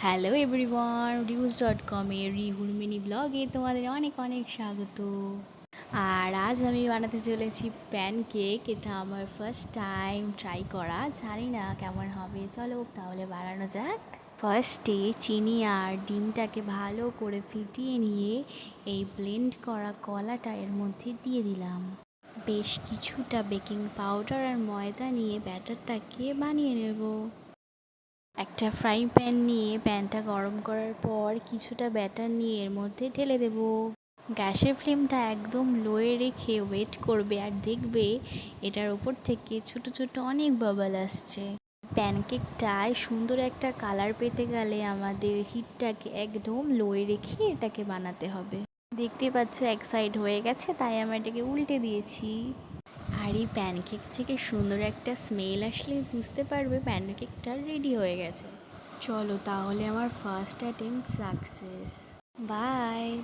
Hello everyone, রিউজ.com এর রিহুর mini ব্লগে তোমাদের অনেক অনেক স্বাগত। আর আজ আমি বানাতে চলেছি প্যানকেক। এটা আমার ফার্স্ট টাইম ট্রাই করা, জানি না কেমন হবে। চলো তাহলে বানানো যাক। ফার্স্টে চিনি আর ডিমটাকে ভালো করে ফিটিয়ে নিয়ে এই ব্লেন্ড করা কলাটা এর মধ্যে দিয়ে দিলাম। বেশ কিছুটা বেকিং পাউডার আর ময়দা নিয়ে ব্যাটারটাকে বানিয়ে নেব। একটা ফ্রাইং প্যান নিয়ে প্যানটা গরম করার পর কিছুটা ব্যাটার নিয়ে এর মধ্যে ঢেলে দেব। গ্যাসের ফ্লেমটা একদম লোয়ে রেখে ওয়েট করবে আর দেখবে এটার ওপর থেকে ছোট ছোট অনেক বাবল আসছে। প্যানকেকটায় সুন্দর একটা কালার পেতে গেলে আমাদের হিটটাকে একদম লোয়ে রেখে এটাকে বানাতে হবে। দেখতে পাচ্ছ এক সাইড হয়ে গেছে, তাই আমি এটাকে উল্টে দিয়েছি। আর এই প্যানকেক থেকে সুন্দর একটা স্মেল আসলে বুঝতে পারবে প্যানকেকটা রেডি হয়ে গেছে। চলো তাহলে আমার ফার্স্ট অ্যাটেম্প সাকসেস। বাই।